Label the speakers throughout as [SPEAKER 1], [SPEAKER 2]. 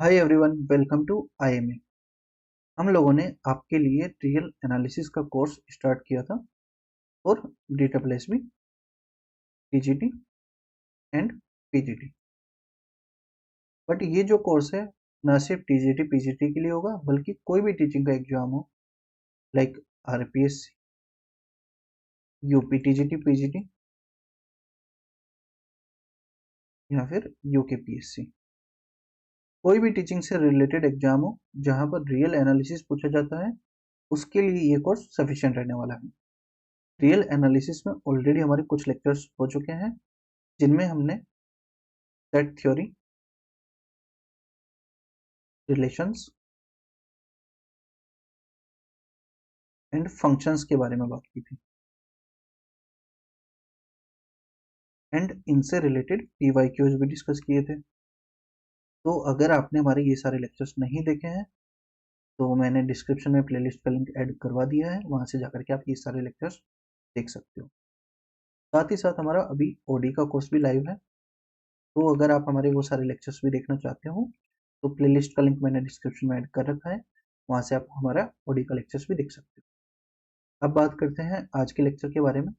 [SPEAKER 1] Hi everyone, welcome to IMA. हम लोगों ने आपके लिए रियल एनालिसिस का कोर्स स्टार्ट किया था और DSSB, TGT and PGT. But ये जो कोर्स है ना सिर्फ टीजीटी पीजीटी के लिए होगा, बल्कि कोई भी टीचिंग का एग्जाम हो, like RPSC, UP TGT PGT या फिर यूकेपीएससी, कोई भी टीचिंग से रिलेटेड एग्जाम हो जहां पर रियल एनालिसिस पूछा जाता है, उसके लिए ये कोर्स सफिशिएंट रहने वाला है। रियल एनालिसिस में ऑलरेडी हमारे कुछ लेक्चर्स हो चुके हैं, जिनमें हमने set theory, relations and functions के बारे में बात की थी एंड इनसे रिलेटेड पीवाईक्यूज भी डिस्कस किए थे। तो अगर आपने हमारे ये सारे लेक्चर्स नहीं देखे हैं तो मैंने डिस्क्रिप्शन में प्लेलिस्ट का लिंक ऐड करवा दिया है, वहां से जाकर के आप ये सारे लेक्चर्स देख सकते हो। साथ ही साथ हमारा अभी ओडी का कोर्स भी लाइव है, तो अगर आप हमारे वो सारे लेक्चर्स भी देखना चाहते हो तो प्लेलिस्ट का लिंक मैंने डिस्क्रिप्शन में ऐड कर रखा है, वहां से आप हमारा ओडी का लेक्चर्स भी देख सकते हो। अब बात करते हैं आज के लेक्चर के बारे में।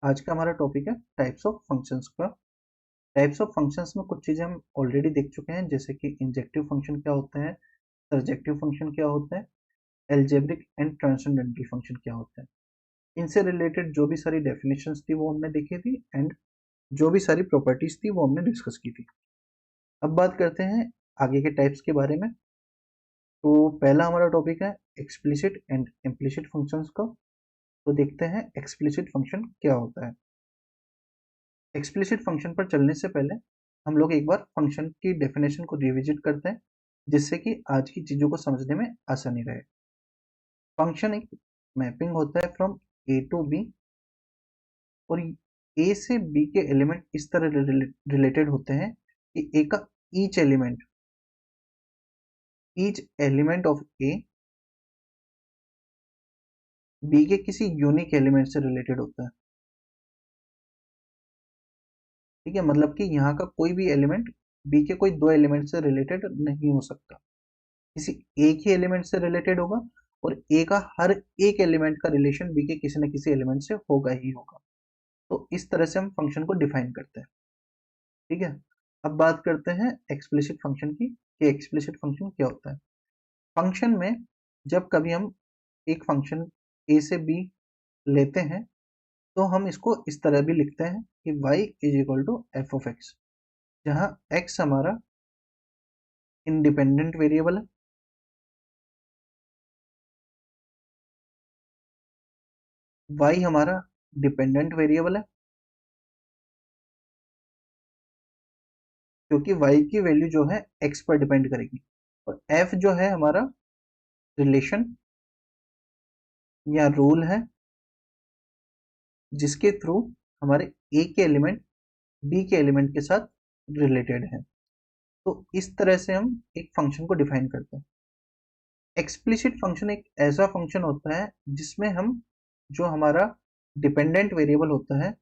[SPEAKER 1] आज का हमारा टॉपिक है टाइप्स ऑफ फंक्शंस का। टाइप्स ऑफ फंक्शंस में कुछ चीजें हम ऑलरेडी देख चुके हैं, जैसे कि इंजेक्टिव फंक्शन क्या होता है, सर्जेक्टिव फंक्शन क्या होता है, एल्जेब्रिक एंड ट्रांसेंडेंटल फंक्शन क्या होता है। इनसे रिलेटेड जो भी सारी डेफिनेशंस थी वो हमने देखी थी एंड जो भी सारी प्रॉपर्टीज थी वो हमने डिस्कस की थी। अब बात करते हैं आगे के टाइप्स के बारे में। तो पहला हमारा टॉपिक है एक्सप्लिसिट एंड इम्प्लिसिट फंक्शंस का। तो देखते हैं एक्सप्लिसिट फंक्शन क्या होता है। एक्सप्लिसिट फंक्शन पर चलने से पहले हम लोग एक बार फंक्शन की डेफिनेशन को रिविजिट करते हैं, जिससे कि आज की चीजों को समझने में आसानी रहे। फंक्शन एक मैपिंग होता है फ्रॉम ए टू बी, और ए से बी के एलिमेंट इस तरह रिलेटेड होते हैं कि ए का each element of A B के किसी यूनिक एलिमेंट से रिलेटेड होता है। ठीक है, मतलब कि यहाँ का कोई भी एलिमेंट बी के कोई दो एलिमेंट से रिलेटेड नहीं हो सकता, किसी एक ही एलिमेंट से रिलेटेड होगा, और ए का हर एक एलिमेंट का रिलेशन बी के किसी न किसी एलिमेंट से होगा ही होगा। तो इस तरह से हम फंक्शन को डिफाइन करते हैं। ठीक है, अब बात करते हैं एक्सप्लिसिट फंक्शन की कि एक्सप्लिसिट फंक्शन क्या होता है। फंक्शन में जब कभी हम एक फंक्शन ए से बी लेते हैं तो हम इसको इस तरह भी लिखते हैं कि y is equal to F of x, जहां x हमारा इंडिपेंडेंट वेरिएबल है, y हमारा डिपेंडेंट वेरिएबल है, क्योंकि y की वैल्यू जो है x पर डिपेंड करेगी, और f जो है हमारा रिलेशन या रूल है, जिसके थ्रू हमारे a के एलिमेंट b के एलिमेंट के साथ रिलेटेड है। तो इस तरह से हम एक फंक्शन को डिफाइन करते हैं। एक्सप्लिसिट फंक्शन एक ऐसा फंक्शन होता है जिसमें हम जो हमारा डिपेंडेंट वेरिएबल होता है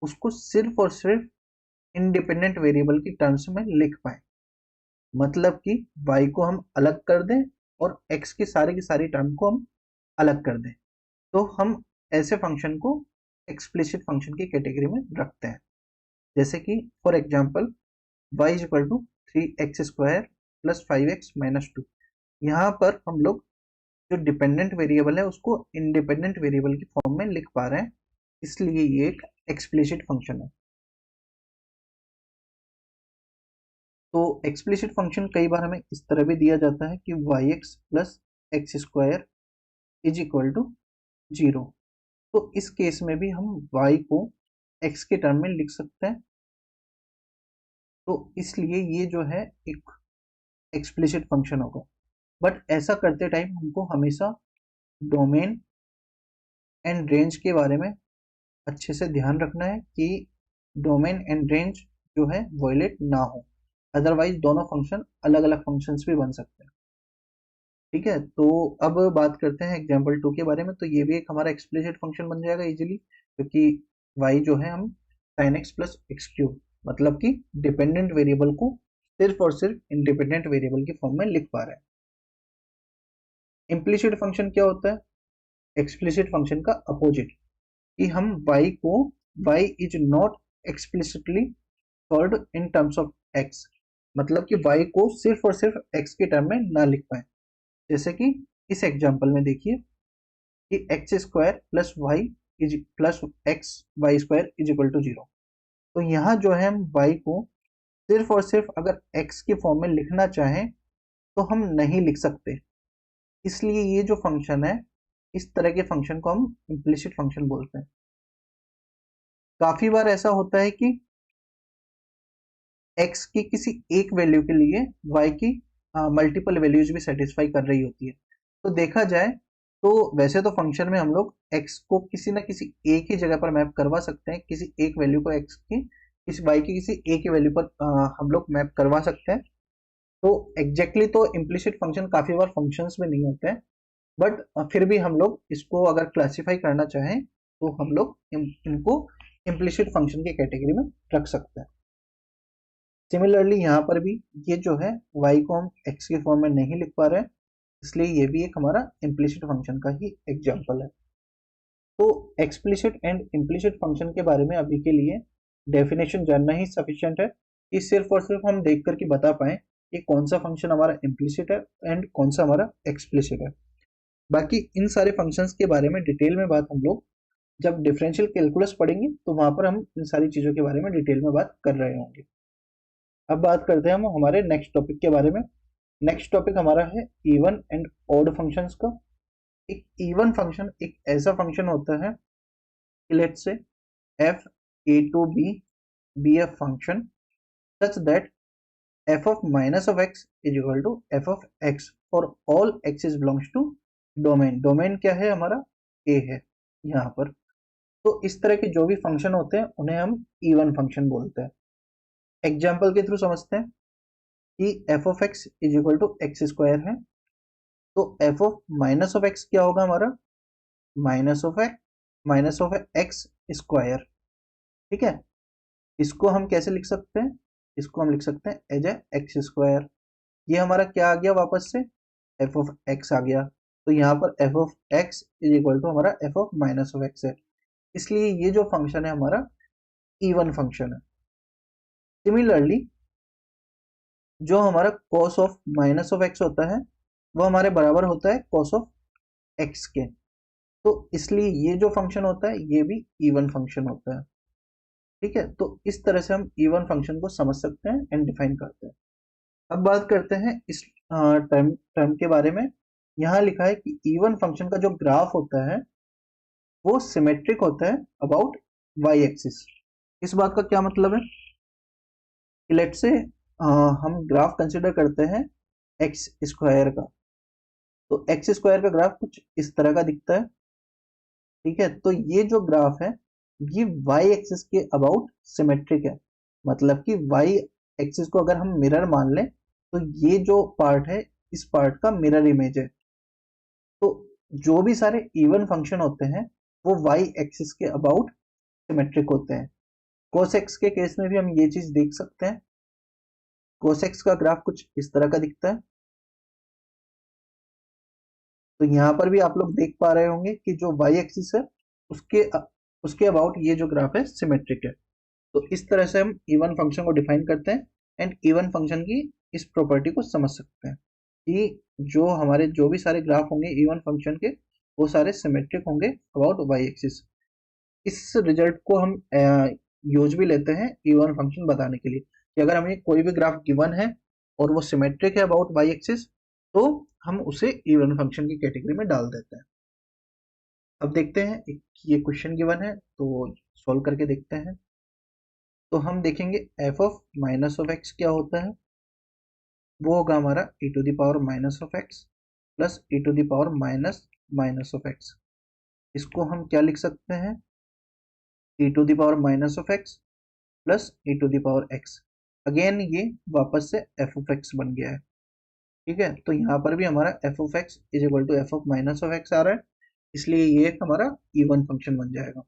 [SPEAKER 1] उसको सिर्फ और सिर्फ इंडिपेंडेंट वेरिएबल की टर्म्स में लिख पाए, मतलब कि y को हम अलग कर दें और x की सारी टर्म को हम अलग कर दें, तो हम ऐसे फंक्शन को एक्सप्लिसिट फंक्शन की कैटेगरी में रखते हैं। जैसे कि for example y is equal to 3x² plus 5x minus 2, यहाँ पर हम लोग जो डिपेंडेंट वेरिएबल है उसको इंडिपेंडेंट वेरिएबल की फॉर्म में लिख पा रहे हैं, इसलिए ये एक एक्सप्लिसिट फंक्शन है। तो एक्सप्लिसिट फंक्शन कई बार हमें इस तरह भी दिया जाता है कि yx plus x² is equal to 0। तो इस केस में भी हम y को x के टर्म में लिख सकते हैं, तो इसलिए ये जो है एक एक्सप्लिसिट फंक्शन होगा। बट ऐसा करते टाइम हमको हमेशा डोमेन एंड रेंज के बारे में अच्छे से ध्यान रखना है कि डोमेन एंड रेंज जो है वॉयलेट ना हो, अदरवाइज दोनों फंक्शन अलग अलग फंक्शंस भी बन सकते हैं। ठीक है, तो अब बात करते हैं एग्जाम्पल 2 के बारे में। तो ये भी एक हमारा एक्सप्लिसिट फंक्शन बन जाएगा इजीली, क्योंकि y जो है हम sin x plus x cube, मतलब कि डिपेंडेंट वेरिएबल को सिर्फ और सिर्फ इंडिपेंडेंट वेरिएबल की फॉर्म में लिख पा रहे हैं। इम्प्लिसिट फंक्शन क्या होता है? एक्सप्लिसिट फंक्शन का अपोजिट, कि हम y को y is not explicitly solved in terms of x, मतलब कि y को सिर्फ और सिर्फ x के टर्म में ना लिख पाए। जैसे कि इस एग्जांपल में देखिए कि x square plus y is plus x y square is equal to 0। तो यहाँ जो है हम y को सिर्फ और सिर्फ अगर x की फॉर्म में लिखना चाहें तो हम नहीं लिख सकते। इसलिए ये जो फंक्शन है, इस तरह के फंक्शन को हम इम्प्लिसिट फंक्शन बोलते हैं। काफी बार ऐसा होता है कि x की किसी एक वैल्यू के लिए y की मल्टीपल वैल्यूज भी सेटिस्फाई कर रही होती है। तो देखा जाए तो वैसे तो फंक्शन में हम लोग x को किसी ना किसी एक ही जगह पर मैप करवा सकते हैं, किसी एक वैल्यू को x की किसी y की किसी एक ही वैल्यू पर हम लोग मैप करवा सकते हैं। तो एग्जैक्टली तो इम्प्लिसिट फंक्शन काफी बार फंक्शंस में नहीं होते हैं, बट फिर भी हम लोग इसको अगर क्लासिफाई करना चाहें तो हम लोग इनको इम्प्लिसिट फंक्शन की कैटेगरी में रख सकते हैं। सिमिलरली यहाँ पर भी ये जो है y को हम x के फॉर्म में नहीं लिख पा रहे हैं, इसलिए ये भी एक हमारा इम्प्लिसिट फंक्शन का ही एग्जाम्पल है। तो एक्सप्लिसिट एंड इम्प्लिसिट फंक्शन के बारे में अभी के लिए डेफिनेशन जानना ही सफिशिएंट है, कि सिर्फ और सिर्फ हम देख करके बता पाए कि कौन सा फंक्शन हमारा इम्प्लिसिट है एंड कौन सा हमारा एक्सप्लिसिट है। बाकी इन सारे फंक्शंस के बारे में डिटेल में बात हम लोग जब डिफरेंशियल कैलकुलस पढ़ेंगे तो वहां पर हम इन सारी चीजों के बारे में डिटेल में बात कर रहे होंगे। अब बात करते हैं हम हमारे नेक्स्ट टॉपिक के बारे में। नेक्स्ट टॉपिक हमारा है इवन एंड ऑड फंक्शंस का। एक इवन फंक्शन एक ऐसा फंक्शन होता है कि let's say f a to b be a function such that f of minus of x is equal to f of x for all x is belongs to domain. Domain क्या है हमारा? a है यहाँ पर। तो इस तरह के जो भी फंक्शन होते हैं उन्हें हम इवन फंक्शन बोलते हैं। एग्जाम्पल के थ्रू समझते हैं कि f of x is equal to x square है, तो f of minus of x क्या होगा हमारा? Minus of x square. ठीक है, इसको हम कैसे लिख सकते हैं? इसको हम लिख सकते हैं एज ए एक्स स्क्वायर। ये हमारा क्या आ गया वापस से? f ऑफ x आ गया। तो यहाँ पर f of x is equal to हमारा f of minus of x है, इसलिए ये जो फंक्शन है हमारा इवन फंक्शन है। सिमिलरली जो हमारा cos of minus of x होता है वो हमारे बराबर होता है cos ऑफ x के। तो इसलिए ये जो फंक्शन होता है ये भी इवन फंक्शन होता है। ठीक है, तो इस तरह से हम इवन फंक्शन को समझ सकते हैं एंड डिफाइन करते हैं। अब बात करते हैं इस टर्म टर्म के बारे में। यहाँ लिखा है कि इवन फंक्शन का जो ग्राफ होता है वो सिमेट्रिक होता है अबाउट वाई एक्सिस। इस बात का क्या मतलब है? लेट से हम ग्राफ कंसिडर करते हैं एक्स स्क्वायर का, तो एक्स स्क्वायर का ग्राफ कुछ इस तरह का दिखता है। ठीक है, तो ये जो ग्राफ है ये वाई एक्सिस के अबाउट सिमेट्रिक है, मतलब कि वाई एक्सिस को अगर हम मिरर मान लें तो ये जो पार्ट है इस पार्ट का मिरर इमेज है। तो जो भी सारे इवन फंक्शन होते हैं वो वाई एक्सिस के अबाउट सिमेट्रिक होते हैं। cos x के केस में भी हम ये चीज देख सकते हैं। cos x का ग्राफ कुछ इस तरह का दिखता है। तो यहाँ पर भी आप लोग देख पा रहे होंगे कि जो y एक्सिस है उसके उसके अबाउट ये जो ग्राफ है सिमेट्रिक है। तो इस तरह से हम इवन फंक्शन को डिफाइन करते हैं एंड इवन फंक्शन की इस प्रॉपर्टी को समझ सकते हैं कि जो हमारे जो भी सारे ग्राफ होंगे इवन फंक्शन के वो सारे सिमेट्रिक होंगे अबाउट वाई एक्सिस। इस रिजल्ट को हम यूज भी लेते हैं इवन फंक्शन बताने के लिए कि अगर हमें कोई भी ग्राफ गिवन है और वो सिमेट्रिक है अबाउट वाई एक्सिस तो हम उसे इवन फंक्शन की कैटेगरी में डाल देते हैं। अब देखते हैं ये क्वेश्चन गिवन है तो सॉल्व करके देखते हैं। तो हम देखेंगे f of minus of x क्या होता है? वो होगा हमारा e to the power minus of x plus e to the power minus minus of x। इसको हम क्या लिख सकते हैं? e to the power minus of x plus e to the power x। Again ये वापस से f ऑफ x बन गया है। ठीक है, तो यहाँ पर भी हमारा f of x is equal to f of minus of x आ रहा है, इसलिए ये एक हमारा इवन फंक्शन बन जाएगा।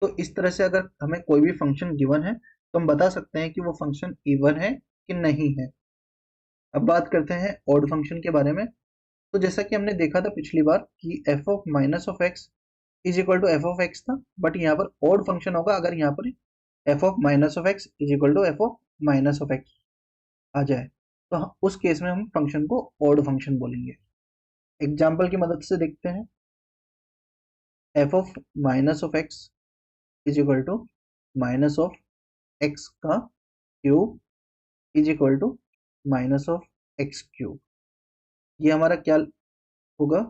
[SPEAKER 1] तो इस तरह से अगर हमें कोई भी फंक्शन गिवन है तो हम बता सकते हैं कि वो फंक्शन इवन है कि नहीं है। अब बात करते हैं ऑड फंक्शन के बारे में। तो जैसा कि हमने देखा था पिछली बार कि F of minus of x is equal to F of X था, बट यहाँ पर ऑड फंक्शन होगा अगर यहाँ पर F of minus of x is equal to F of minus of X आ जाए, तो उस केस में हम फंक्शन को ऑड फंक्शन बोलेंगे। एग्जाम्पल की मदद से देखते हैं। F of minus of x is equal to minus of X का cube is equal to minus of X cube. ये हमारा क्या होगा,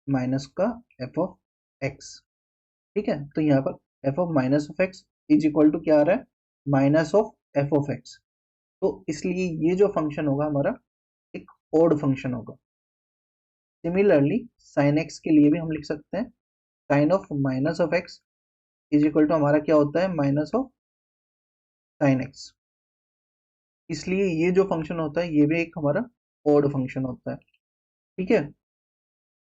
[SPEAKER 1] माइनस का एफ ऑफ एक्स। ठीक है, तो यहाँ पर F of minus of x is equal to क्या आ रहा है, minus of f of x. तो इसलिए ये जो फंक्शन होगा हमारा एक ऑड फंक्शन होगा। सिमिलरली साइन एक्स के लिए भी हम लिख सकते हैं sine of minus of x is equal to हमारा क्या होता है, माइनस ऑफ साइन एक्स। इसलिए ये जो फंक्शन होता है ये भी एक हमारा ऑड फंक्शन होता है। ठीक है,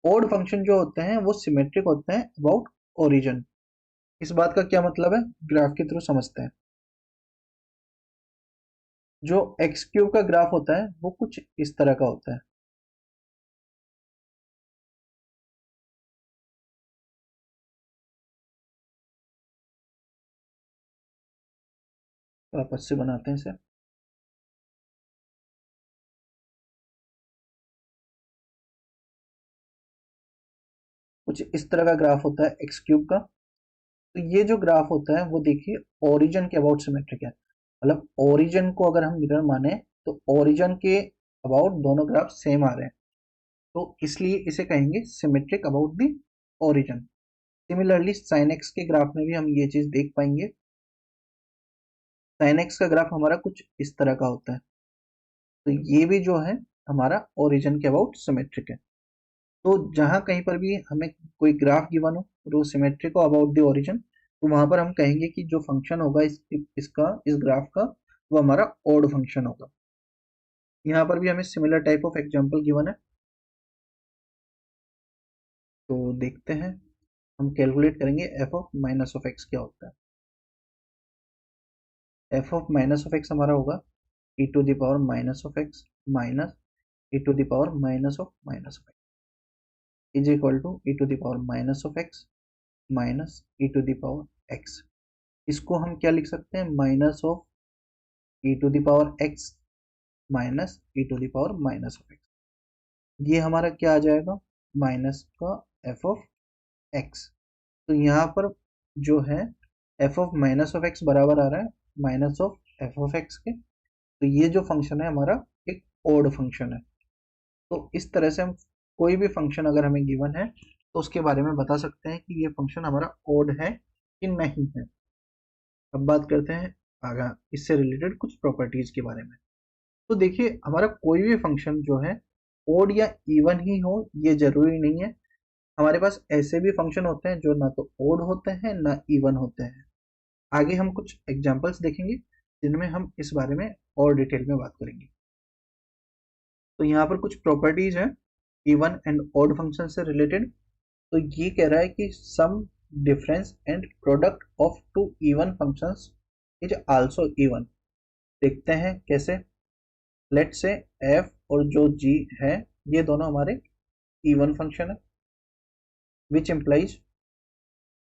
[SPEAKER 1] ऑड फंक्शन जो होते हैं वो सिमेट्रिक होते हैं अबाउट ओरिजिन। इस बात का क्या मतलब है, ग्राफ के थ्रू समझते हैं। जो एक्स क्यूब का ग्राफ होता है वो कुछ इस तरह का होता है। वापस से बनाते हैं इसे। कुछ इस तरह का ग्राफ होता है एक्स क्यूब का। तो ये जो ग्राफ होता है वो देखिए ओरिजिन के अबाउट सिमेट्रिक है। मतलब ओरिजिन को अगर हम मिरर माने तो ओरिजिन के अबाउट दोनों ग्राफ सेम आ रहे हैं, तो इसलिए इसे कहेंगे symmetric about the origin. Similarly sine x के ग्राफ में भी हम ये चीज देख पाएंगे। साइन एक्स का ग्राफ हमारा कुछ इस तरह का होता है। तो ये भी जो है हमारा ओरिजिन के अबाउट सिमेट्रिक है। तो जहां कहीं पर भी हमें कोई ग्राफ गिवन हो और वो सिमेट्रिक हो अबाउट द ओरिजिन, तो वहां पर हम कहेंगे कि जो फंक्शन होगा इस ग्राफ का वो हमारा ऑड फंक्शन होगा। यहाँ पर भी हमें similar type of example given है, तो देखते हैं। हम कैलकुलेट करेंगे f of minus of x क्या होता है। F of minus of x हमारा होगा e to the power minus of x minus e to the power minus of minus of x is equal to e to the power minus of x minus e to the power x. इसको हम क्या लिख सकते हैं, minus of e to the power x minus e to the power minus of x. ये हमारा क्या आ जाएगा, माइनस का एफ ऑफ एक्स। तो यहाँ पर जो है F of minus of x बराबर आ रहा है minus of f of x के। तो ये जो फंक्शन है हमारा एक ओड फंक्शन है। तो इस तरह से हम कोई भी फंक्शन अगर हमें गिवन है तो उसके बारे में बता सकते हैं कि ये फंक्शन हमारा ओड है कि नहीं है। अब बात करते हैं आगे इससे रिलेटेड कुछ प्रॉपर्टीज के बारे में। तो देखिए हमारा कोई भी फंक्शन जो है ओड या इवन ही हो ये जरूरी नहीं है। हमारे पास ऐसे भी फंक्शन होते हैं जो ना तो ओड होते हैं ना इवन होते हैं। आगे हम कुछ एग्जांपल्स देखेंगे जिनमें हम इस बारे में और डिटेल में बात करेंगे। तो यहाँ पर कुछ प्रॉपर्टीज हैं इवन एंड ऑड फंक्शन से रिलेटेड। तो ये कह रहा है कि sum difference and product of two even functions is also even. देखते हैं कैसे। लेट से f और जो g है ये दोनों हमारे इवन फंक्शन है, which implies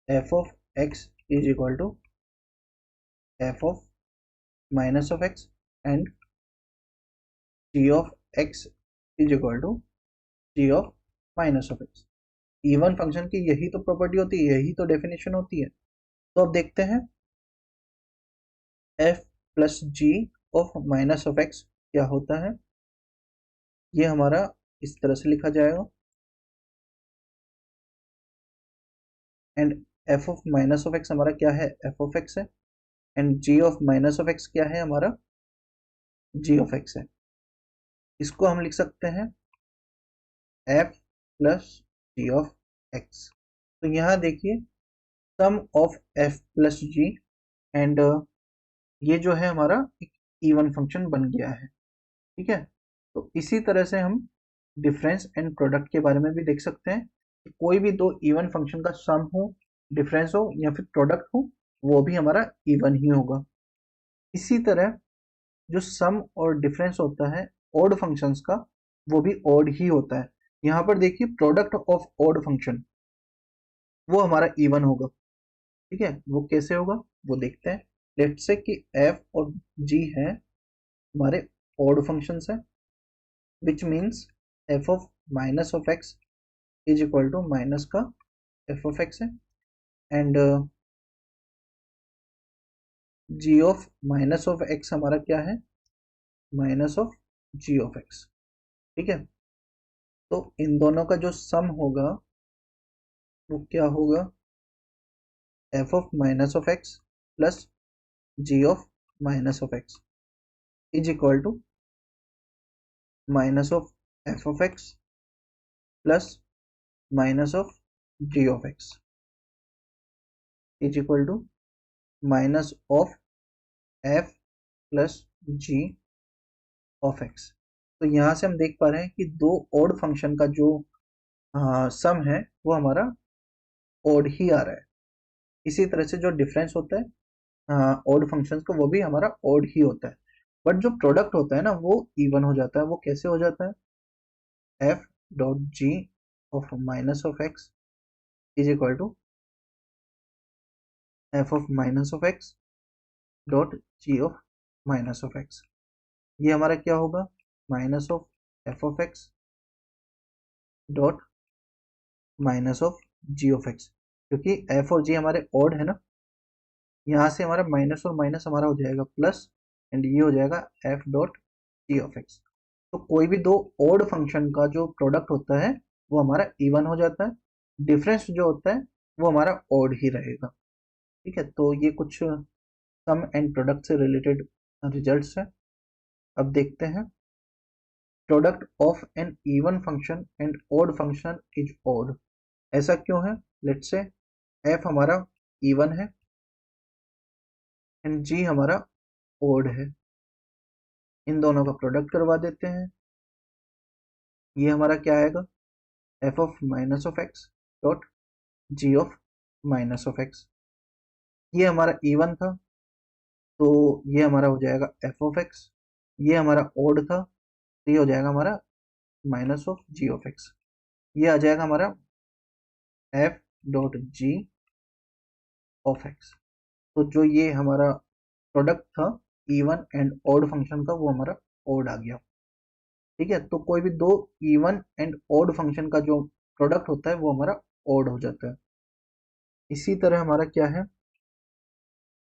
[SPEAKER 1] f of x is equal to f of minus of x and g of x is equal to g of minus of x। Even function की यही तो प्रॉपर्टी होती है, यही तो डेफिनेशन होती है। तो अब देखते हैं f plus g of minus of x क्या होता है। ये हमारा इस तरह से लिखा जाएगा and f of minus of x हमारा क्या है, f ऑफ x है and g of minus of x क्या है हमारा, g ऑफ x है। इसको हम लिख सकते हैं f plus g of x। तो यहाँ देखिए sum of f plus g and ये जो है हमारा एक इवन फंक्शन बन गया है। ठीक है, तो इसी तरह से हम डिफरेंस एंड प्रोडक्ट के बारे में भी देख सकते हैं कि कोई भी दो इवन फंक्शन का सम हो, डिफरेंस हो या फिर प्रोडक्ट हो वो भी हमारा इवन ही होगा। इसी तरह जो सम और डिफरेंस होता है ऑड फंक्शंस का, वो भी ऑड ही होता है। यहाँ पर देखिए प्रोडक्ट ऑफ ऑड फंक्शन वो हमारा इवन होगा। ठीक है, वो कैसे होगा वो देखते हैं। लेट्स से कि एफ और जी है हमारे ऑड फंक्शंस है, which means f of minus of x is equal to minus का एफ ऑफ एक्स है, and g of minus of x हमारा क्या है, minus of g of x. ठीक है, तो इन दोनों का जो सम होगा वो क्या होगा, f of minus of x plus g of minus of x is equal to minus of f of x plus minus of g of x is equal to minus of f plus g of x. तो यहाँ से हम देख पा रहे हैं कि दो ऑड फंक्शन का जो सम है वो हमारा ऑड ही आ रहा है। इसी तरह से जो डिफरेंस होता है ऑड फंक्शंस का, वो भी हमारा ऑड ही होता है। बट जो प्रोडक्ट होता है ना वो इवन हो जाता है। वो कैसे हो जाता है, f dot g of minus of x is equal to F of minus of x dot g of minus of x. ये हमारा क्या होगा, minus of f of x dot minus of g of x. क्योंकि f और g हमारे odd है ना, यहाँ से हमारा माइनस और माइनस हमारा हो जाएगा प्लस, एंड ये हो जाएगा F dot g of x. तो कोई भी दो ऑड फंक्शन का जो प्रोडक्ट होता है वो हमारा इवन हो जाता है, डिफरेंस जो होता है वो हमारा ऑड ही रहेगा। ठीक है, तो ये कुछ सम एंड प्रोडक्ट से रिलेटेड रिजल्ट्स है। अब देखते हैं, product of an even function and odd function is odd. ऐसा क्यों है, लेट्स से एफ हमारा इवन है एंड जी हमारा ऑड है। इन दोनों का प्रोडक्ट करवा देते हैं। ये हमारा क्या आएगा, F of minus of x dot g of minus of x. ये हमारा इवन था तो ये हमारा हो जाएगा एफ ऑफ एक्स। ये हमारा ओड था तो ये हो जाएगा हमारा minus of g of x. ये आ जाएगा हमारा f dot g of x. तो जो ये हमारा प्रोडक्ट था इवन एंड ऑड फंक्शन का, वो हमारा ऑड आ गया। ठीक है, तो कोई भी दो इवन एंड ऑड फंक्शन का जो प्रोडक्ट होता है वो हमारा ऑड हो जाता है। इसी तरह हमारा क्या है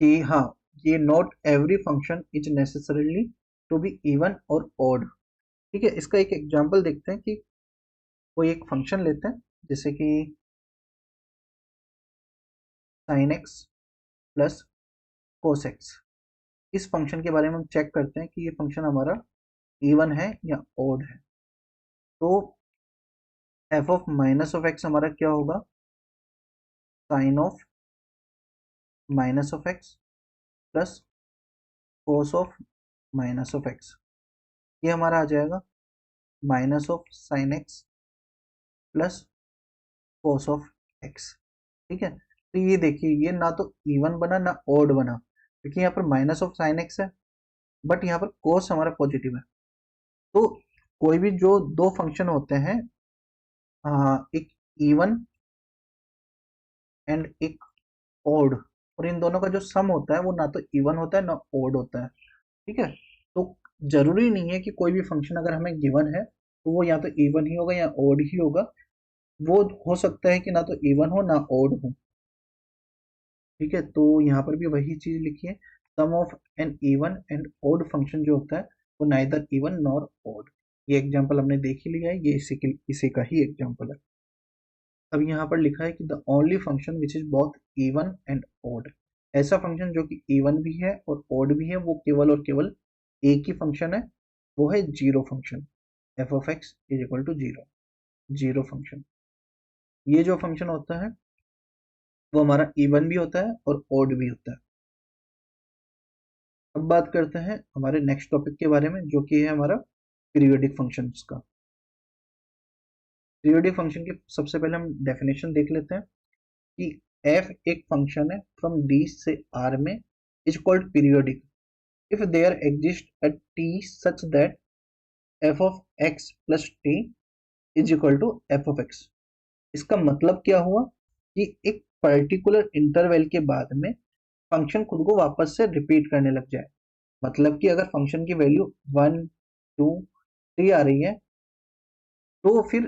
[SPEAKER 1] कि हाँ, ये not every function is necessarily to be even और ऑड। ठीक है, इसका एक एग्जांपल देखते हैं कि कोई एक फंक्शन लेते हैं जैसे कि sign x plus cos x. इस फंक्शन के बारे में हम चेक करते हैं कि ये फंक्शन हमारा इवन है या ऑड है। तो f of minus of x हमारा क्या होगा, sine of minus of x plus cos of minus of x. ये हमारा आ जाएगा minus of sine x plus cos of x. ठीक है, तो ये देखिए ये ना तो इवन बना ना ऑड बना, क्योंकि यहाँ पर माइनस ऑफ साइन एक्स है बट यहाँ पर कोस हमारा पॉजिटिव है। तो कोई भी जो दो फंक्शन होते हैं, एक इवन एंड एक ऑड, और इन दोनों का जो सम होता है वो ना तो इवन होता है ना ऑड होता है। ठीक है, तो जरूरी नहीं है कि कोई भी फंक्शन अगर हमें गिवन है तो वो या तो इवन ही होगा या ऑड ही होगा। वो हो सकता है कि ना तो इवन हो ना ऑड हो। ठीक है, तो यहाँ पर भी वही चीज लिखी है, sum of an even and odd function जो होता है वो नाइदर इवन नॉर ऑड। ये एग्जांपल हमने देख ही लिया है, ये इसी का ही एग्जांपल है। अब यहाँ पर लिखा है कि the only function which is both even and odd. ऐसा फंक्शन जो कि इवन भी है और ऑड भी है, वो केवल और केवल एक ही फंक्शन है, वो है zero function. F of x is equal to zero, zero function. ये जो फंक्शन होता है वो हमारा इवन भी होता है और ऑड भी होता है। अब बात करते हैं हमारे नेक्स्ट टॉपिक के बारे में, जो कि है हमारा पीरियोडिक फंक्शंस का। पीरियोडिक फंक्शन की सबसे पहले हम डेफिनेशन देख लेते हैं कि एफ एक फंक्शन है फ्रॉम डी से आर में, is called periodic if there exist at T such that F of x plus T is equal to F of X. इसका मतलब क्या हुआ कि एक पर्टिकुलर इंटरवल के बाद में फंक्शन खुद को वापस से रिपीट करने लग जाए। मतलब कि अगर फंक्शन की वैल्यू 1 2 3 आ रही है, तो फिर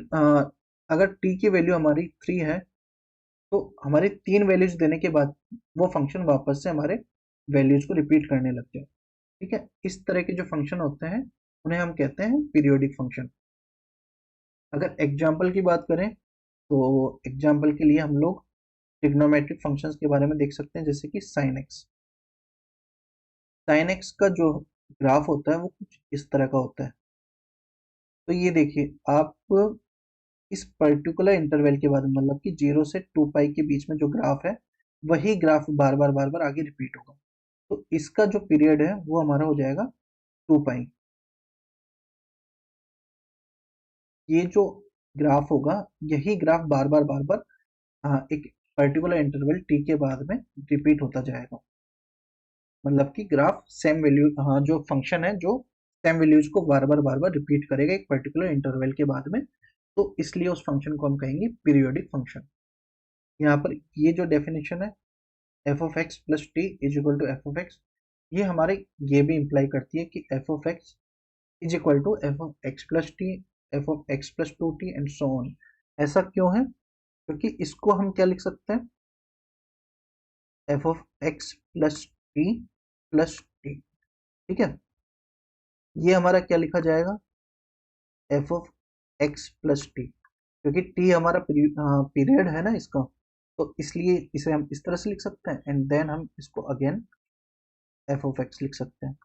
[SPEAKER 1] अगर t की वैल्यू हमारी 3 है, तो हमारे 3 वैल्यूज देने के बाद वो फंक्शन वापस से हमारे वैल्यूज को रिपीट करने लग जाए। ठीक है, इस तरह के जो फंक्शन होते हैं उन्हें हम कहते हैं पीरियोडिक फंक्शन। अगर एग्जाम्पल की बात करें तो एग्जाम्पल के लिए हम लोग ट्रिग्नोमेट्रिक फंक्शंस के बारे में देख सकते हैं, जैसे कि साइन एक्स। साइन एक्स का जो ग्राफ होता है वो कुछ इस तरह का होता है। तो ये देखिए, आप इस पर्टिकुलर इंटरवल के बाद मतलब कि 0 से 2 पाई के बीच में जो ग्राफ है, वही ग्राफ बार बार बार बार आगे रिपीट होगा। तो इसका जो पीरियड है वो हमारा हो जाएगा 2 पाई। ये जो ग्राफ होगा, यही ग्राफ बार बार एक पर्टिकुलर इंटरवल टी के बाद में रिपीट होता जाएगा। मतलब कि ग्राफ सेम वैल्यू, हाँ, जो फंक्शन है जो सेम वैल्यूज को बार बार रिपीट करेगा एक पर्टिकुलर इंटरवल के बाद में, तो इसलिए उस फंक्शन को हम कहेंगे पीरियोडिक फंक्शन। यहाँ पर ये जो डेफिनेशन है F of x plus T is equal to F of x, ये हमारे ये भी इंप्लाई करती है कि F of x is equal to F of x plus T, F of x plus 2t and so on. ऐसा क्यों है? क्योंकि इसको हम क्या लिख सकते हैं, F of x plus T plus T. ठीक है, ये हमारा क्या लिखा जाएगा, F of x plus T, क्योंकि टी हमारा पीरियड है ना इसका, तो इसलिए इसे हम इस तरह से लिख सकते हैं एंड देन हम इसको अगेन एफ ऑफ एक्स लिख सकते हैं।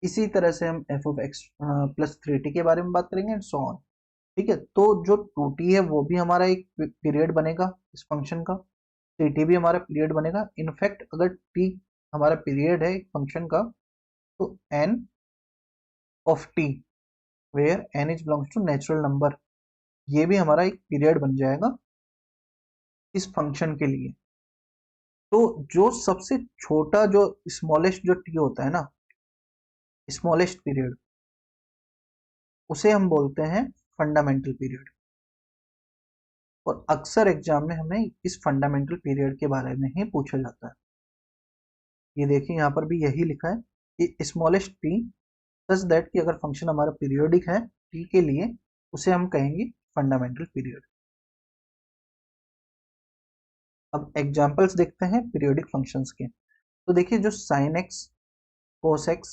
[SPEAKER 1] इसी तरह से हम F of x plus 3t के बारे में बात करेंगे एंड सो ऑन। ठीक है, तो जो 2t है वो भी हमारा एक पीरियड बनेगा इस फंक्शन का, 3t भी हमारा पीरियड बनेगा। इनफैक्ट अगर t हमारा पीरियड है एक फंक्शन का, तो n of t where n is belongs to natural number, ये भी हमारा एक पीरियड बन जाएगा इस फंक्शन के लिए। तो जो सबसे छोटा, जो स्मॉलेस्ट जो t होता है ना, स्मॉलेस्ट पीरियड, उसे हम बोलते हैं फंडामेंटल पीरियड। और अक्सर एग्जाम में हमें इस फंडामेंटल पीरियड के बारे में ही पूछा जाता है। ये देखिए, यहाँ पर भी यही लिखा है कि स्मॉलेस्ट टी सच दैट कि अगर फंक्शन हमारा पीरियोडिक है टी के लिए, उसे हम कहेंगे फंडामेंटल पीरियड। अब एग्जांपल्स देखते हैं पीरियोडिक फंक्शंस के। तो देखिए, जो sine X, cos X,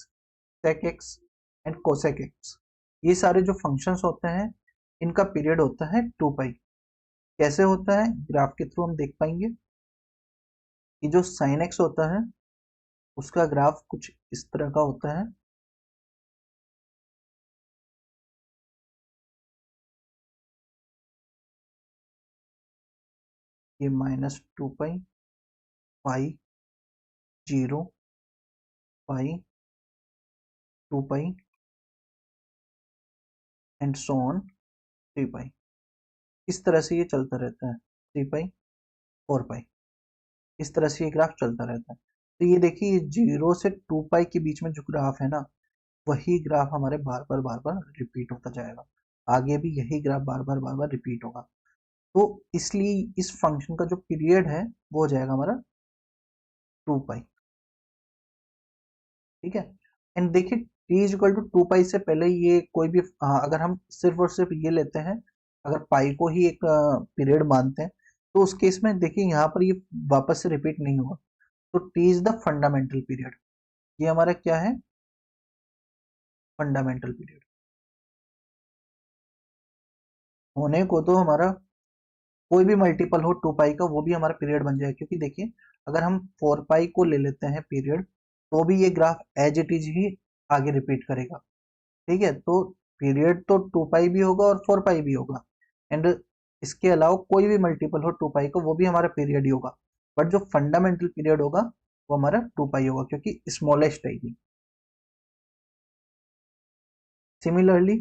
[SPEAKER 1] sec X and cosec X, ये सारे जो फंक्शंस होते हैं, इनका पीरियड होता है 2 पाई। कैसे होता है, ग्राफ के थ्रू हम देख पाएंगे कि जो साइन एक्स होता है उसका ग्राफ कुछ इस तरह का होता है। ये -2 पाई, पाई, 0 पाई, 2 पाई एंड सो ऑन 3 पाई। इस तरह से ये चलता रहता है, 3 पाई 4 पाई, इस तरह से ये ग्राफ चलता रहता है। तो ये देखिए, 0 से 2 पाई के बीच में जो ग्राफ है ना, वही ग्राफ हमारे बार बार रिपीट होता जाएगा। आगे भी यही ग्राफ बार बार रिपीट होगा। तो इसलिए इस फंक्शन का जो पीरियड है वो हो जाएगा हमारा 2 पाई। ठीक है, एंड देखिए, t इज इक्वल टू 2 पाई से पहले ये कोई भी, अगर हम सिर्फ और सिर्फ ये लेते हैं, अगर पाई को ही एक पीरियड मानते हैं, तो उस केस में देखिए यहाँ पर ये वापस से रिपीट नहीं होगा। तो t is the fundamental period, ये हमारा क्या है, फंडामेंटल पीरियड। होने को तो हमारा कोई भी मल्टीपल हो 2 पाई का, वो भी हमारा पीरियड बन जाए, क्योंकि देखिए अगर हम 4 पाई को ले लेते हैं पीरियड, तो भी ये ग्राफ एज इट इज ही आगे रिपीट करेगा। ठीक है, तो पीरियड तो 2 पाई भी होगा और 4 पाई भी होगा, एंड इसके अलावा कोई भी मल्टीपल हो 2 पाई का, वो भी हमारा पीरियड ही होगा। बट जो फंडामेंटल पीरियड होगा वो हमारा 2 पाई होगा, क्योंकि स्मॉलेस्ट है ये। सिमिलरली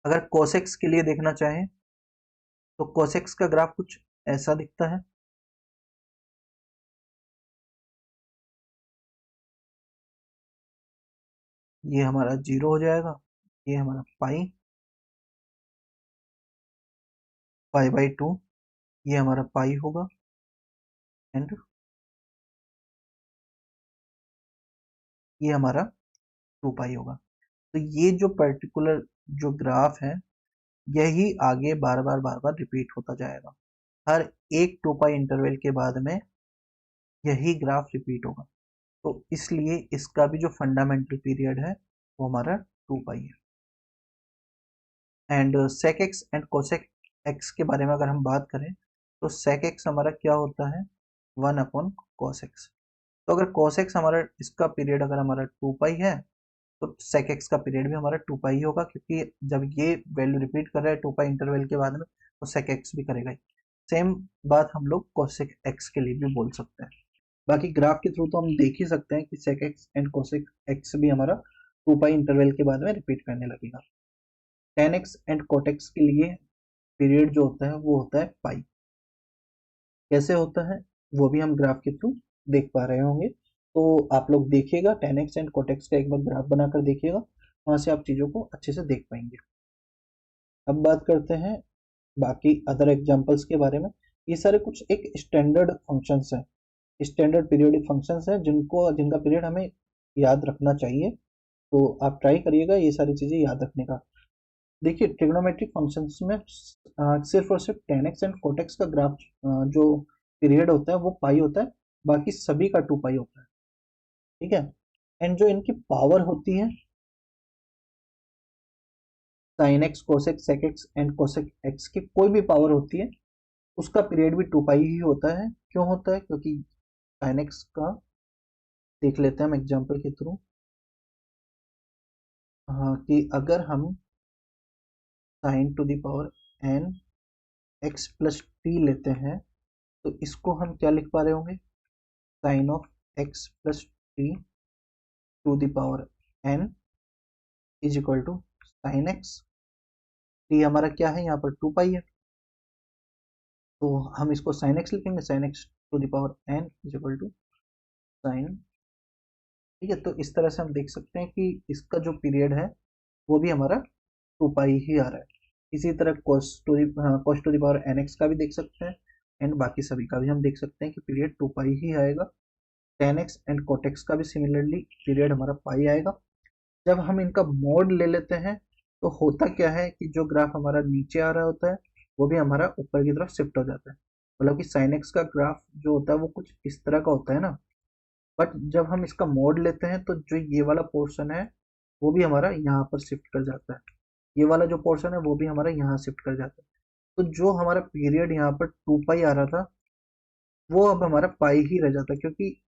[SPEAKER 1] अगर कोसेक्स के लिए देखना चाहें, तो कोसेक्स का ग्राफ कुछ ऐसा दिखता है। ये हमारा 0 हो जाएगा, ये हमारा पाई/2, ये हमारा पाई होगा, एंड ये हमारा 2 पाई होगा। तो ये जो पर्टिकुलर जो ग्राफ है, यही आगे बार बार रिपीट होता जाएगा। हर एक 2 पाई इंटरवल के बाद में यही ग्राफ रिपीट होगा। तो इसलिए इसका भी जो फंडामेंटल पीरियड है वो हमारा 2 पाई है। And sec X and cosec X के बारे में अगर हम बात करें तो सेक एक्स हमारा क्या होता है, 1/cos x। तो अगर cos x हमारा, इसका पीरियड अगर हमारा 2 पाई है, तो सेक एक्स का पीरियड भी हमारा 2 पाई होगा, क्योंकि जब ये वैल्यू रिपीट कर रहा है 2 पाई इंटरवल के बाद में, तो सेक एक्स भी करेगा ही। सेम बात हम लोग कोसेक एक्स के लिए भी बोल सकते हैं। बाकी ग्राफ के थ्रू तो हम देख ही सकते हैं कि sec X and cosec X भी हमारा 2 पाई इंटरवल के बाद में रिपीट करने लगेगा। टेन एक्स एंड कोटेक्स के लिए पीरियड जो होता है वो होता है पाई। कैसे होता है वो भी हम ग्राफ के थ्रू देख पा रहे होंगे। तो आप लोग देखिएगा, टेन एक्स एंड कोटेक्स का एक बार ग्राफ बनाकर देखिएगा, वहां से आप चीजों को अच्छे से देख पाएंगे। अब बात करते हैं बाकी अदर एग्जांपल्स के बारे में। ये सारे कुछ एक स्टैंडर्ड फंक्शंस हैं, स्टैंडर्ड पीरियोडिक फंक्शंस हैं, जिनका पीरियड हमें याद रखना चाहिए। तो आप ट्राई करिएगा ये सारी चीजें याद रखने का। देखिए ट्रिग्नोमेट्रिक फंक्शंस में सिर्फ और सिर्फ टेन एक्स एंड कोटेक्स का ग्राफ जो पीरियड होता है वो पाई होता है, बाकी सभी का 2 पाई होता है। ठीक है। एंड जो इनकी पावर होती है, sine X cosec sec X and cosec X की कोई भी पावर होती है, उसका पीरियड भी 2 पाई ही होता है। क्यों होता है? क्योंकि साइन एक्स का देख लेते हैं हम एग्जाम्पल के थ्रू। हाँ, कि अगर हम sine to the power N X plus T लेते हैं, तो इसको हम क्या लिख पा रहे होंगे, sine of x plus T to the power N is equal to sine X. T हमारा क्या है, यहाँ पर 2 पाई है, तो हम इसको साइन एक्स लिखेंगे, sine X to the power N is equal to sine. ठीक है, तो इस तरह से हम देख सकते हैं कि इसका जो पीरियड है वो भी हमारा 2 पाई ही आ रहा है। इसी तरह cos to the power N X का भी देख सकते हैं, एंड बाकी सभी का भी हम देख सकते हैं कि पीरियड 2 पाई ही आएगा। टेन एक्स एंड कोटेक्स का भी सिमिलरली पीरियड हमारा पाई आएगा। जब हम इनका मोड ले लेते हैं तो होता क्या है कि जो ग्राफ हमारा नीचे आ रहा होता है वो भी हमारा ऊपर की तरफ शिफ्ट हो जाता है। मतलब कि साइन एक्स का ग्राफ जो होता है वो कुछ इस तरह का होता है ना, बट जब हम इसका मोड लेते हैं तो जो ये वाला पोर्शन है वो भी हमारा यहाँ पर शिफ्ट कर जाता है, ये वाला जो पोर्शन है वो भी हमारा यहाँ शिफ्ट कर जाता है। तो जो हमारा पीरियड यहाँ पर 2 पाई आ रहा था वो अब हमारा पाई ही रह जाता है, क्योंकि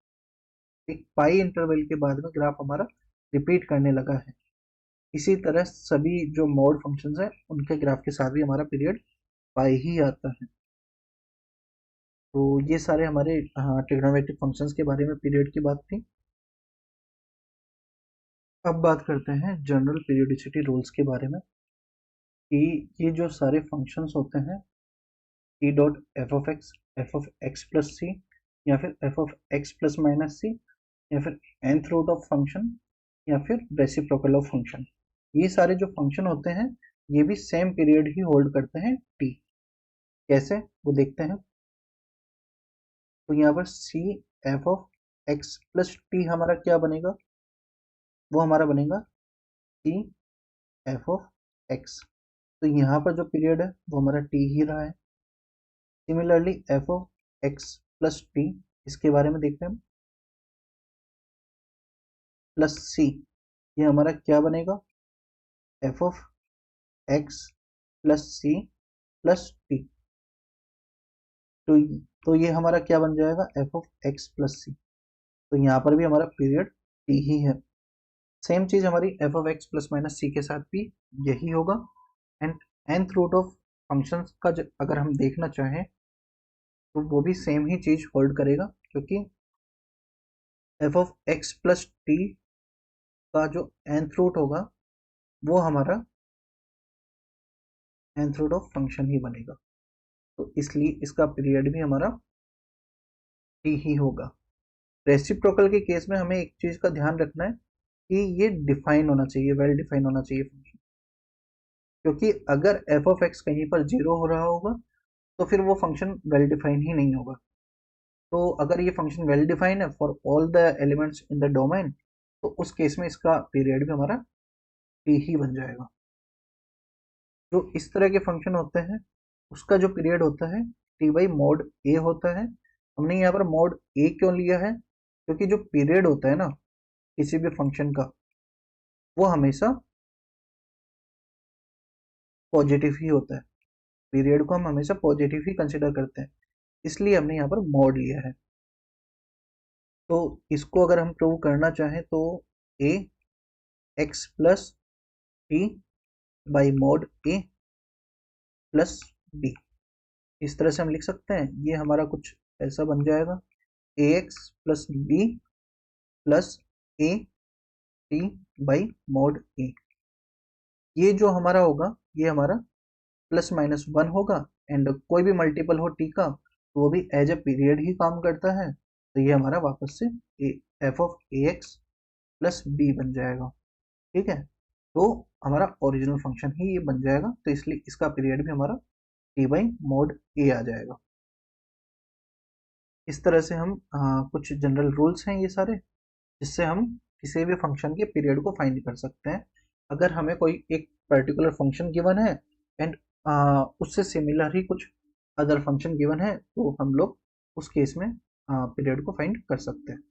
[SPEAKER 1] एक पाई इंटरवल के बाद में ग्राफ हमारा रिपीट करने लगा है। इसी तरह सभी जो मोड फंक्शंस हैं उनके ग्राफ के साथ भी हमारा पीरियड पाई ही आता है। तो ये सारे हमारे ट्रिग्नोमेट्रिक फंक्शंस के बारे में पीरियड की बात थी। अब बात करते हैं जनरल पीरियोडिसिटी रूल्स के बारे में, कि ये जो सारे फंक्शंस होते हैं, e dot f of x plus c, या फिर f of x plus minus c, या फिर nth रूट ऑफ फंक्शन, या फिर रेसिप्रोकल ऑफ फंक्शन, ये सारे जो फंक्शन होते हैं ये भी सेम पीरियड ही होल्ड करते हैं t। कैसे वो देखते हैं। तो यहाँ पर C F of x plus T हमारा क्या बनेगा, वो हमारा बनेगा सी एफ ऑफ एक्स। तो यहाँ पर जो पीरियड है वो हमारा टी ही रहा है। Similarly F of x plus T, इसके बारे में देखते हैं हम, प्लस सी, ये हमारा क्या बनेगा, F of x plus C plus T. तो तो ये हमारा क्या बन जाएगा, F of x plus C. तो यहाँ पर भी हमारा पीरियड टी ही है। सेम चीज हमारी f of x plus minus c के साथ भी यही होगा। And nth root of functions का अगर हम देखना चाहें तो वो भी सेम ही चीज होल्ड करेगा, क्योंकि F of x plus T का जो nth रूट होगा वो हमारा nth रूट ऑफ फंक्शन ही बनेगा। तो इसलिए इसका पीरियड भी हमारा टी ही होगा। रेसिप्रोकल के केस में हमें एक चीज का ध्यान रखना है कि ये डिफाइन होना चाहिए, वेल डिफाइन होना चाहिए फंक्शन, क्योंकि अगर एफ ऑफ एक्स कहीं पर जीरो हो रहा होगा तो फिर वो फंक्शन वेल डिफाइन ही नहीं होगा। तो अगर ये फंक्शन वेल डिफाइन है for all the elements in the domain, तो उस केस में इसका पीरियड भी हमारा टी ही बन जाएगा। जो इस तरह के फंक्शन होते हैं उसका जो पीरियड होता है टी बाई मॉड ए होता है। हमने यहाँ पर मॉड ए क्यों लिया है, क्योंकि जो पीरियड होता है ना किसी भी फंक्शन का वो हमेशा पॉजिटिव ही होता है। पीरियड को हम हमेशा पॉजिटिव ही कंसिडर करते हैं, इसलिए हमने यहाँ पर मॉड लिया है। तो इसको अगर हम प्रूव करना चाहें तो a x plus t by mod a plus b, इस तरह से हम लिख सकते हैं। ये हमारा कुछ ऐसा बन जाएगा, a x plus b plus a t by mod a. ये जो हमारा होगा ये हमारा प्लस माइनस वन होगा, एंड कोई भी मल्टीपल हो टी का तो वो भी एज ए पीरियड ही काम करता है। तो ये हमारा वापस से F of A x plus B बन जाएगा। ठीक है, तो हमारा ओरिजिनल फंक्शन ही ये बन जाएगा, तो इसलिए इसका पीरियड भी हमारा टी बाई मॉड ए आ जाएगा। इस तरह से हम कुछ जनरल रूल्स हैं ये सारे, जिससे हम किसी भी फंक्शन के पीरियड को फाइंड कर सकते हैं। अगर हमें कोई एक पर्टिकुलर फंक्शन गिवन है एंड उससे सिमिलर ही कुछ अदर फंक्शन गिवन है तो हम लोग उस केस में पीरियड को फाइंड कर सकते हैं।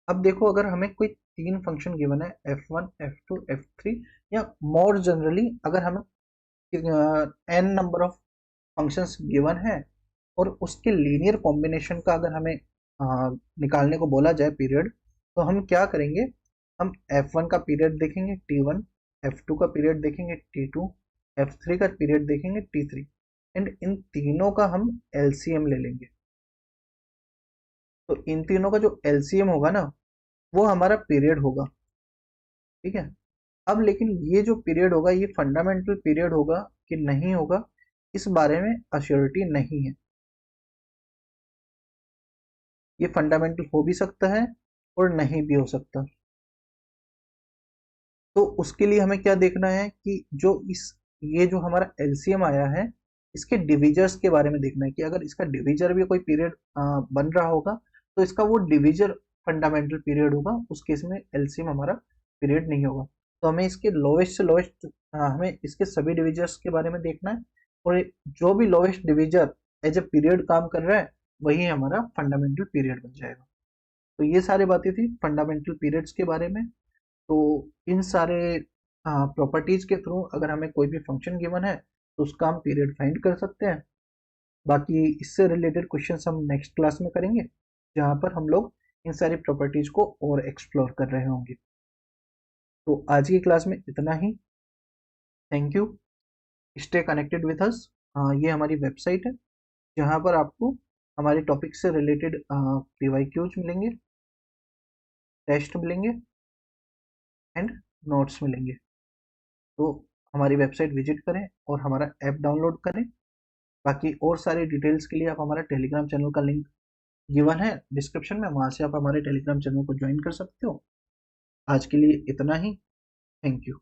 [SPEAKER 1] अब देखो, अगर हमें कोई तीन फंक्शन गिवन है f1 f2 f3, या मोर जनरली अगर हमें n number of functions given है और उसके लीनियर कॉम्बिनेशन का अगर हमें निकालने को बोला जाए पीरियड, तो हम क्या करेंगे, हम f1 का पीरियड देखेंगे t1, f2 का पीरियड देखेंगे t2, f3 का पीरियड देखेंगे t3, एंड इन तीनों का हम एलसीएम ले लेंगे। तो इन तीनों का जो एलसीएम होगा ना वो हमारा पीरियड होगा। ठीक है, अब लेकिन ये जो पीरियड होगा ये फंडामेंटल पीरियड होगा कि नहीं होगा, इस बारे में अश्योरिटी नहीं है। ये फंडामेंटल हो भी सकता है और नहीं भी हो सकता। तो उसके लिए हमें क्या देखना है कि ये जो हमारा एलसीएम आया है इसके डिविजर्स के बारे में देखना है कि अगर इसका डिविजर भी कोई पीरियड बन रहा होगा तो इसका वो डिविजर फंडामेंटल पीरियड होगा, उस केस में एलसीएम हमारा पीरियड नहीं होगा। तो हमें इसके लोएस्ट से लोएस्ट हमें इसके सभी डिविजर्स के बारे में देखना है, और जो भी lowest divisor as a period काम कर रहा है वही हमारा फंडामेंटल पीरियड बन जाएगा। तो ये सारी बातें थी फंडामेंटल पीरियड्स के बारे में। तो इन सारे प्रॉपर्टीज के थ्रू अगर हमें कोई भी फंक्शन गिवन है तो उसका हम पीरियड फाइंड कर सकते हैं। बाकी इससे रिलेटेड क्वेश्चंस हम नेक्स्ट क्लास में करेंगे, जहाँ पर हम लोग इन सारी प्रॉपर्टीज को और एक्सप्लोर कर रहे होंगे। तो आज की क्लास में इतना ही। Thank you, stay connected with us. ये हमारी वेबसाइट है जहाँ पर आपको हमारे टॉपिक से रिलेटेड पीवाईक्यूज मिलेंगे, टेस्ट मिलेंगे एंड नोट्स मिलेंगे। तो हमारी वेबसाइट विजिट करें और हमारा ऐप डाउनलोड करें। बाकी और सारी डिटेल्स के लिए आप हमारा टेलीग्राम चैनल का लिंक गिवन है डिस्क्रिप्शन में, वहाँ से आप हमारे टेलीग्राम चैनल को ज्वाइन कर सकते हो। आज के लिए इतना ही। Thank you.